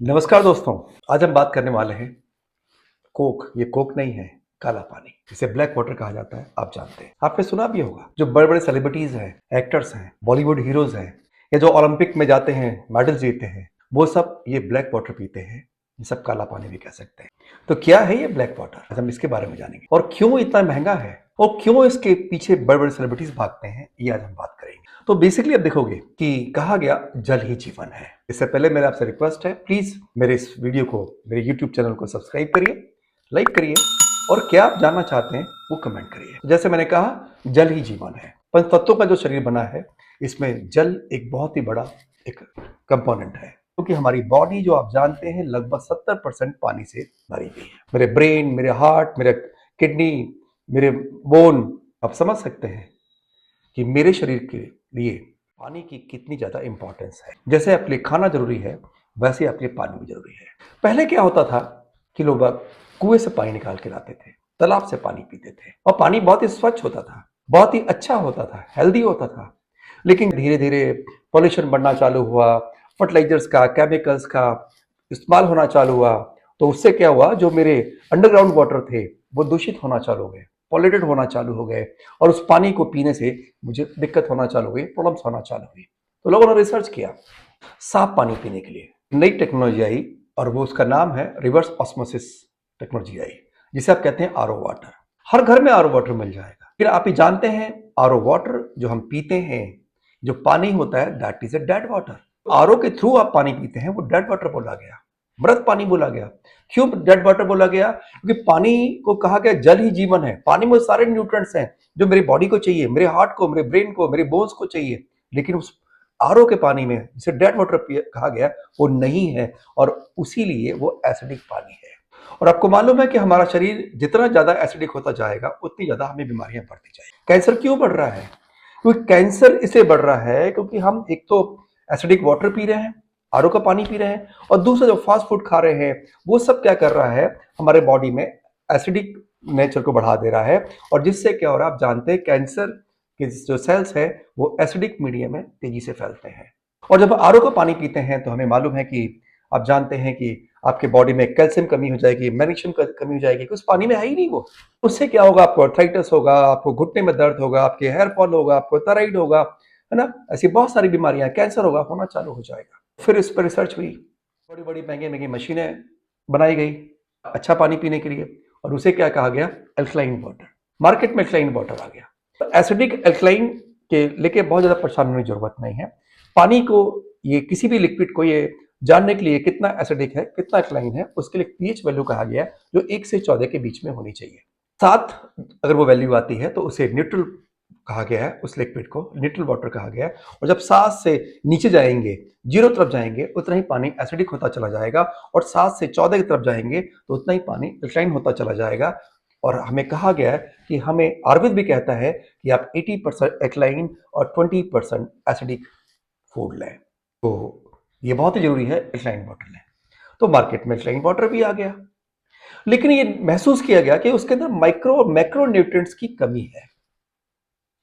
नमस्कार दोस्तों। आज हम बात करने वाले हैं कोक। ये कोक नहीं है, काला पानी, जिसे ब्लैक वाटर कहा जाता है। आप जानते हैं, आपने सुना भी होगा। जो बड़े बड़े सेलिब्रिटीज हैं, एक्टर्स हैं, बॉलीवुड हीरोज हैं, या जो ओलंपिक में जाते हैं, मेडल जीतते हैं, वो सब ये ब्लैक वाटर पीते हैं। ये सब काला पानी भी कह सकते हैं। तो क्या है ये ब्लैक वाटर? आज हम इसके बारे में जानेंगे, और क्यों इतना महंगा है, और क्यों इसके पीछे बड़े बड़े सेलिब्रिटीज भागते हैं, ये आज हम बात करेंगे। तो बेसिकली आप देखोगे कि कहा गया जल ही जीवन है। इससे पहले मेरा आपसे रिक्वेस्ट है, प्लीज मेरे इस वीडियो को, मेरे यूट्यूब चैनल को सब्सक्राइब करिए, लाइक करिए, और क्या आप जानना चाहते हैं वो कमेंट करिए। जैसे मैंने कहा, जल ही जीवन है। पंच तत्वों का जो शरीर बना है, इसमें जल एक बहुत ही बड़ा एक कंपोनेंट है, क्योंकि हमारी बॉडी जो आप जानते हैं लगभग 70% पानी से भरी हुई है। मेरे ब्रेन, मेरे हार्ट, मेरे किडनी, मेरे बोन, आप समझ सकते हैं कि मेरे शरीर के लिए पानी की कितनी ज्यादा इंपॉर्टेंस है। जैसे आपके लिए खाना जरूरी है, वैसे आपके लिए पानी भी जरूरी है। पहले क्या होता था कि लोग कुएं से पानी निकाल के लाते थे, तालाब से पानी पीते थे, और पानी बहुत ही स्वच्छ होता था, बहुत ही अच्छा होता था, हेल्दी होता था। लेकिन धीरे धीरे पॉल्यूशन बढ़ना चालू हुआ, फर्टिलाइजर्स का, केमिकल्स का इस्तेमाल होना चालू हुआ। तो उससे क्या हुआ, जो मेरे अंडरग्राउंड वाटर थे वो दूषित होना चालू हो गए, पॉल्यूटेड होना चालू हो गए, और उस पानी को पीने से मुझे दिक्कत होना चालू हुई, प्रॉब्लम्स होना चालू हुई। तो लोगों ने रिसर्च किया साफ पानी पीने के लिए। नई टेक्नोलॉजी आई, और वो उसका नाम है रिवर्स ऑस्मोसिस टेक्नोलॉजी आई, जिसे आप कहते हैं आरओ वाटर। हर घर में आरओ वाटर मिल जाएगा। फिर आप ही जानते हैं, आरओ वाटर जो हम पीते हैं, जो पानी होता है, that is a dead water. RO के थ्रू आप पानी पीते हैं, वो डेड वाटर बोला गया, मृत पानी बोला गया। क्यों डेड वाटर बोला गया? क्योंकि पानी को कहा गया जल ही जीवन है। पानी में सारे न्यूट्रिएंट्स हैं जो मेरी बॉडी को चाहिए, मेरे हार्ट को, मेरे ब्रेन को, मेरे बोन्स को चाहिए। लेकिन उस आरओ के पानी में, जिसे डेड वाटर कहा गया, वो नहीं है, और उसीलिए वो एसिडिक पानी है। और आपको मालूम है कि हमारा शरीर जितना ज्यादा एसिडिक होता जाएगा, उतनी ज्यादा हमें बीमारियां बढ़ती जाएगी। कैंसर क्यों बढ़ रहा है? क्योंकि कैंसर इसलिए बढ़ रहा है क्योंकि हम एक तो एसिडिक वाटर पी रहे हैं, आरओ का पानी पी रहे हैं, और दूसरा जो फास्ट फूड खा रहे हैं, वो सब क्या कर रहा है, हमारे बॉडी में एसिडिक नेचर को बढ़ा दे रहा है। और जिससे क्या हो रहा है, आप जानते हैं, कैंसर के जो सेल्स है वो एसिडिक मीडियम में तेजी से फैलते हैं। और जब आरओ का पानी पीते हैं तो हमें मालूम है कि आप जानते हैं कि आपके बॉडी में कैल्शियम कमी हो जाएगी, मैग्नीशियम कमी हो जाएगी, उस पानी में है ही नहीं वो। उससे क्या होगा, आपको आर्थराइटिस होगा, आपको घुटने में दर्द होगा, आपके हेयर फॉल होगा, आपको थायराइड होगा, है ना, ऐसी बहुत सारी बीमारियां, कैंसर होगा, होना चालू हो जाएगा। फिर इस पर रिसर्च हुई, बड़ी बड़ी महंगी महंगी मशीनें बनाई गई अच्छा पानी पीने के लिए, और उसे क्या कहा गया, अल्कलाइन वाटर। मार्केट में अल्कलाइन वाटर आ गया। तो एसिडिक अल्कलाइन के लेके बहुत ज्यादा परेशान होने की जरूरत नहीं है। पानी को, ये किसी भी लिक्विड को, ये जानने के लिए कितना एसिडिक है, कितना अल्कलाइन है, उसके लिए पीएच वैल्यू कहा गया है, जो 1 से 14 के बीच में होनी चाहिए। 7 अगर वो वैल्यू आती है तो उसे न्यूट्रल कहा गया है, उस लिक्विड को न्यूट्रल वाटर कहा गया है। और जब 7 से नीचे जाएंगे, 0 तरफ जाएंगे, उतना ही पानी एसिडिक होता चला जाएगा, और 7 से 14 की तरफ जाएंगे तो उतना ही पानी अल्कलाइन होता चला जाएगा। और हमें कहा गया है कि हमें आयुर्वेद भी कहता है कि आप 80% अल्कलाइन और 20% एसिडिक फूड लें। तो ये बहुत ही जरूरी है, अल्कलाइन वाटर लें। तो मार्केट में अल्कलाइन वाटर भी आ गया, लेकिन ये महसूस किया गया कि उसके अंदर माइक्रो और मैक्रो न्यूट्रिएंट्स की कमी है।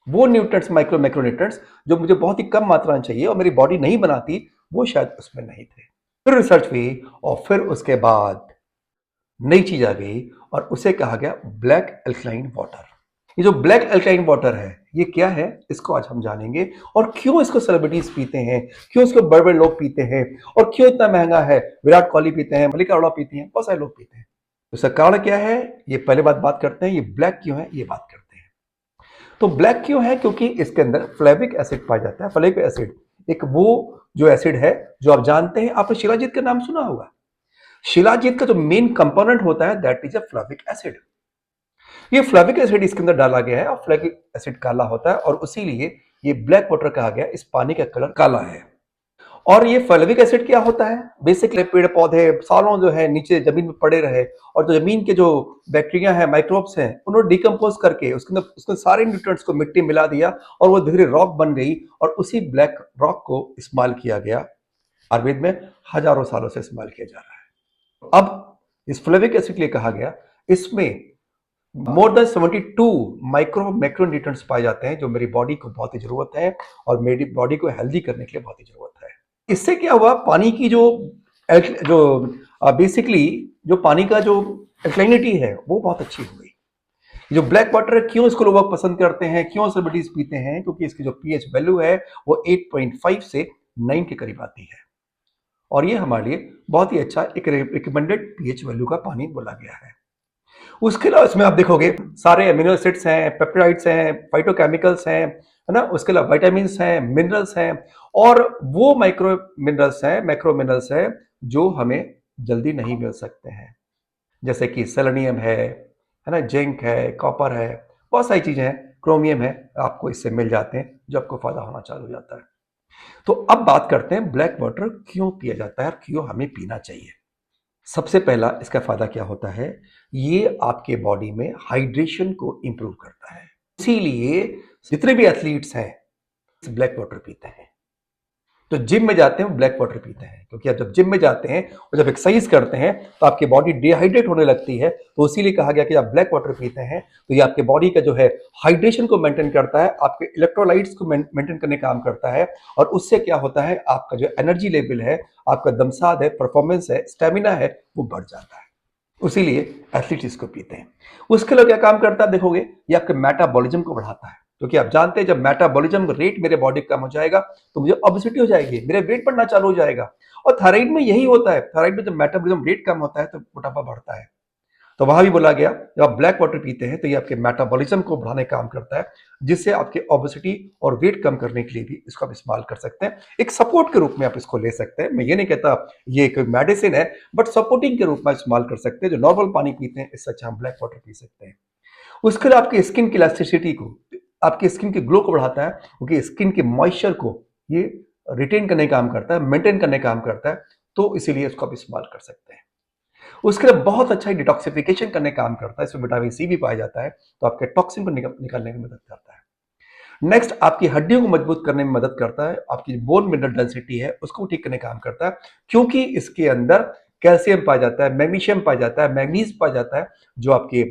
वो न्यूट्रिएंट्स, माइक्रो मैक्रो न्यूट्रिएंट्स, जो मुझे बहुत ही कम मात्रा में चाहिए और मेरी बॉडी नहीं बनाती, वो शायद उसमें नहीं थे। फिर रिसर्च हुई, और फिर उसके बाद नई चीज आ गई, और उसे कहा गया ब्लैक अल्कलाइन वाटर। ये जो ब्लैक अल्कलाइन वाटर है, ये क्या है, इसको आज हम जानेंगे। और क्यों इसको सेलिब्रिटीज पीते हैं, क्यों इसको बड़े बड़े लोग पीते हैं, और क्यों इतना महंगा है। विराट कोहली पीते हैं, मल्लिका अरोड़ा पीती हैं, बहुत सारे लोग पीते हैं। तो इसका कारण क्या है, ये पहले बात करते हैं। ये ब्लैक क्यों है, ये बात करते हैं। तो ब्लैक क्यों है? क्योंकि इसके अंदर फ्लेविक एसिड पाया जाता है। फ्लेविक एसिड एक वो जो एसिड है, जो आप जानते हैं, आपने शिलाजीत का नाम सुना होगा। शिलाजीत का जो मेन कंपोनेंट होता है, दैट इज अ फ्लेविक एसिड। ये फ्लेविक एसिड इसके अंदर डाला गया है, और फ्लेविक एसिड काला होता है, और उसीलिए ये ब्लैक वाटर कहा गया। इस पानी का कलर काला है। और ये फ्लेविक एसिड क्या होता है, बेसिकली पेड़ पौधे सालों जो है नीचे जमीन में पड़े रहे, और जो जमीन के जो बैक्टीरिया है, माइक्रोब्स हैं, उन्होंने डिकम्पोज करके उसके अंदर उसके सारे न्यूट्रिएंट्स को मिट्टी मिला दिया, और वो धीरे रॉक बन गई, और उसी ब्लैक रॉक को इस्तेमाल किया गया। आयुर्वेद में हजारों सालों से इस्तेमाल किया जा रहा है। अब इस फ्लेविक एसिड के लिए कहा गया, इसमें more than 72 micro macro nutrients पाए जाते हैं, जो मेरी बॉडी को बहुत ही जरूरत है, और मेरी बॉडी को हेल्दी करने के लिए बहुत ही जरूरत है। इससे क्या हुआ, पानी की जो जो बेसिकली जो पानी का जो एल्कलाइनिटी है वो बहुत अच्छी हो गई। जो ब्लैक वाटर है, क्यों इसको लोग पसंद करते हैं, क्यों सेलिब्रिटीज पीते हैं, क्योंकि इसकी जो पीएच वैल्यू है वो 8.5 से 9 के करीब आती है, और ये हमारे लिए बहुत ही अच्छा एक रिकमेंडेड पीएच वैल्यू का पानी बोला गया है। उसके अलावा इसमें आप देखोगे सारे एमिनो एसिड्स हैं, पेप्टाइड्स हैं, फाइटोकेमिकल्स हैं, है ना, उसके अलावा विटामिन्स हैं, मिनरल्स हैं, और वो माइक्रो मिनरल्स हैं, मैक्रो मिनरल्स हैं जो हमें जल्दी नहीं मिल सकते हैं, जैसे कि सेलेनियम है ना, जिंक है, कॉपर है, बहुत सारी चीजें हैं, क्रोमियम है, आपको इससे मिल जाते हैं जो आपको फायदा होना चालू हो जाता है। तो अब बात करते हैं ब्लैक वाटर क्यों पिया जाता है और क्यों हमें पीना चाहिए। सबसे पहला इसका फायदा क्या होता है, ये आपके बॉडी में हाइड्रेशन को इंप्रूव करता है, इसीलिए जितने भी एथलीट्स हैं ब्लैक वाटर पीते हैं। तो जिम में जाते हैं वो ब्लैक वाटर पीते हैं, क्योंकि आप जब जिम में जाते हैं और जब एक्सरसाइज करते हैं तो आपकी बॉडी डिहाइड्रेट होने लगती है, तो इसीलिए कहा गया कि आप ब्लैक वाटर पीते हैं तो ये आपके बॉडी का जो है हाइड्रेशन को मेंटेन करता है, आपके इलेक्ट्रोलाइट्स को मेंटेन करने का काम करता है, और उससे क्या होता है, आपका जो एनर्जी लेवल है, आपका दमसाद है, परफॉर्मेंस है, स्टेमिना है, वो बढ़ जाता है। इसीलिए एथलीट इसको पीते हैं। उसके लिए क्या काम करता है देखोगे, ये आपके मेटाबॉलिज्म को बढ़ाता है, क्योंकि आप जानते हैं जब मेटाबॉलिज्म रेट मेरे बॉडी कम हो जाएगा तो मुझे ओबेसिटी हो जाएगी, मेरे वेट बढ़ना चालू हो जाएगा। और थायराइड में यही होता है, थायराइड में जब मेटाबॉलिज्म रेट कम होता है तो मोटापा बढ़ता है। तो वहां भी बोला गया जब आप ब्लैक वाटर पीते हैं तो ये आपके मेटाबॉलिज्म को बढ़ाने का काम करता है, जिससे आपके ओबेसिटी और वेट कम करने के लिए भी इसको आप इस्तेमाल कर सकते हैं। एक सपोर्ट के रूप में आप इसको ले सकते हैं, मैं ये नहीं कहता ये एक मेडिसिन है, बट सपोर्टिंग के रूप में इस्तेमाल कर सकते हैं। जो नॉर्मल पानी पीते हैं इससे अच्छा हम ब्लैक वाटर पी सकते हैं। उसके लिए आपकी स्किन की इलास्टिसिटी को, आपकी स्किन के ग्लो को बढ़ाता है, क्योंकि स्किन के मॉइस्चर को ये रिटेन करने का काम करता है, मेंटेन करने का काम करता है, तो इसीलिए इसको आप इस्तेमाल कर सकते हैं। उसके लिए बहुत अच्छा डिटॉक्सिफिकेशन करने का काम करता है, इसमें विटामिन सी भी पाया जाता है, तो आपके टॉक्सिन को निकालने में मदद करता है। नेक्स्ट, आपकी हड्डियों को मजबूत करने में मदद करता है, आपकी बोन मिनरल डेंसिटी है उसको ठीक करने का काम करता है, क्योंकि इसके अंदर कैल्शियम पाया जाता है, मैग्नीशियम पाया जाता है, मैग्नीज पाया जाता है, जो आपकी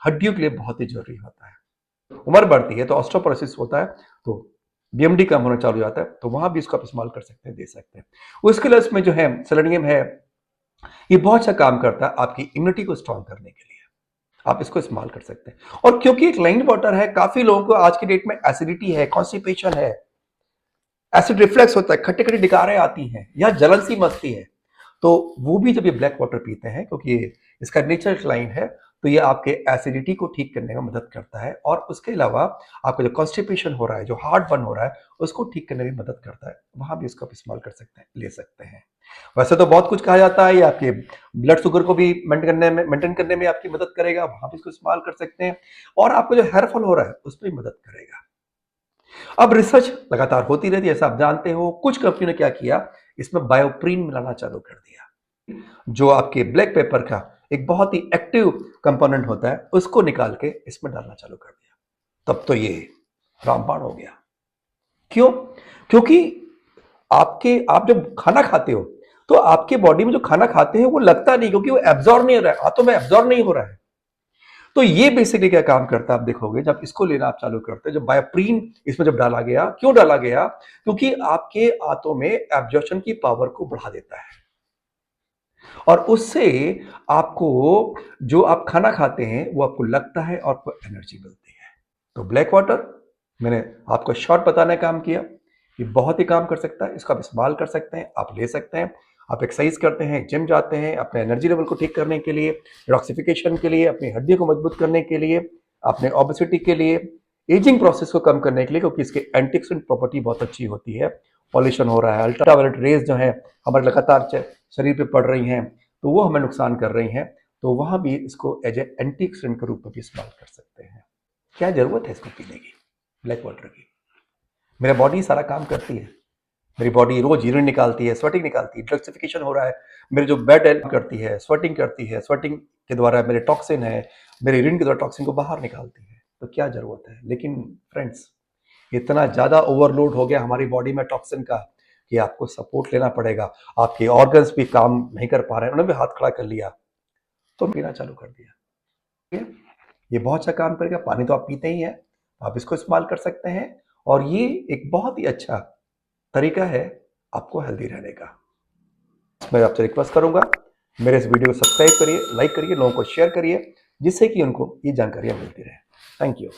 हड्डियों के लिए बहुत ही जरूरी होता है। उम्र बढ़ती है तो ऑस्टियोपोरोसिस होता है, तो बीएमडी कम होना चालू हो जाता है, तो वहां भी इसको आप इस्तेमाल कर सकते हैं, दे सकते हैं। उसके लिए इसमें जो है सेलेनियम है, ये बहुत अच्छा काम करता है आपकी इम्यूनिटी को स्ट्रांग करने के लिए, आप इसको इस्तेमाल कर सकते हैं। और क्योंकि एक लाइन वाटर है, काफी लोगों को आज की डेट में एसिडिटी है, कॉन्स्टिपेशन है, एसिड रिफ्लेक्स होता है, खट्टे खट्टे डिकारें आती हैं या जलन सी मचती है, तो वो भी जब ये ब्लैक वाटर पीते हैं, क्योंकि इसका नेचर लाइन है, तो ये आपके एसिडिटी को ठीक करने में मदद करता है, और उसके अलावा आपका जो कॉन्स्टिपेशन हो रहा है, जो हार्ट बर्न हो रहा है, उसको ठीक करने में मदद करता है, वहां भी इसको आप इस्तेमाल कर सकते हैं, ले सकते हैं। वैसे तो बहुत कुछ कहा जाता है, ये आपके ब्लड शुगर को भी मेंटेन करने में आपकी मदद करेगा, वहां भी इसको इस्तेमाल कर सकते हैं, और आपको जो हेयर फॉल हो रहा है उस पर मदद करेगा। अब रिसर्च लगातार होती रहती है, ऐसा आप जानते हो, कुछ कंपनी ने क्या किया, इसमें बायोप्रीन मिलाना चालू कर दिया, जो आपके ब्लैक पेपर का एक बहुत ही एक्टिव कंपोनेंट होता है, उसको निकाल के इसमें डालना चालू कर दिया। तब तो ये रामबाण हो गया। क्यों? क्योंकि आप जब खाना खाते हो तो आपके बॉडी में जो खाना खाते हैं वो लगता नहीं, क्योंकि वो एब्जॉर्ब नहीं हो रहा है, हाथों में एब्जॉर्ब नहीं हो रहा है। तो ये बेसिकली क्या काम करता है आप देखोगे, जब इसको लेना आप चालू करते हैं, जब बायोप्रीन इसमें जब डाला गया, क्यों डाला गया, क्योंकि आपके आंतों में एब्जॉर्प्शन की पावर को बढ़ा देता है, और उससे आपको जो आप खाना खाते हैं वो आपको लगता है और आपको एनर्जी मिलती है। तो ब्लैक वाटर मैंने आपको शॉर्ट बताने का काम किया, ये बहुत ही काम कर सकता है, इसको आप इस्तेमाल कर सकते हैं, आप ले सकते हैं। आप एक्सरसाइज करते हैं, जिम जाते हैं, अपने एनर्जी लेवल को ठीक करने के लिए, डिटॉक्सिफिकेशन के लिए, अपनी हड्डियों को मजबूत करने के लिए, अपने ओबेसिटी के लिए, एजिंग प्रोसेस को कम करने के लिए, क्योंकि इसके एंटीऑक्सीडेंट प्रॉपर्टी बहुत अच्छी होती है। पॉल्यूशन हो रहा है, अल्ट्रावायलेट रेज जो है हमारे लगातार शरीर पे पड़ रही हैं, तो वो हमें नुकसान कर रही हैं, तो वहां भी इसको एज ए एंटीऑक्सीडेंट के रूप में भी इस्तेमाल कर सकते हैं। क्या जरूरत है इसको पीने की, ब्लैक वाटर की? मेरा बॉडी सारा काम करती है, मेरी बॉडी रोज यूरिन निकालती है, स्वेटिंग निकालती है, डिटॉक्सिफिकेशन हो रहा है, मेरे जो ब्लड करती है, स्वेटिंग करती है, स्वेटिंग के द्वारा मेरे टॉक्सिन है, मेरे यूरिन के द्वारा टॉक्सिन को बाहर निकालती है, तो क्या जरूरत है? लेकिन फ्रेंड्स, इतना ज्यादा ओवरलोड हो गया हमारी बॉडी में टॉक्सिन का कि आपको सपोर्ट लेना पड़ेगा। आपके ऑर्गन्स भी काम नहीं कर पा रहे हैं, उन्होंने भी हाथ खड़ा कर लिया, तो पीना चालू कर दिया। ठीक है? ये बहुत अच्छा काम करेगा। पानी तो आप पीते ही हैं, आप इसको इस्तेमाल कर सकते हैं, और ये एक बहुत ही अच्छा तरीका है आपको हेल्दी रहने का। मैं आपसे रिक्वेस्ट करूंगा, मेरे इस वीडियो को सब्सक्राइब करिए, लाइक करिए, लोगों को शेयर करिए, जिससे कि उनको ये जानकारियां मिलती रहे। Thank you.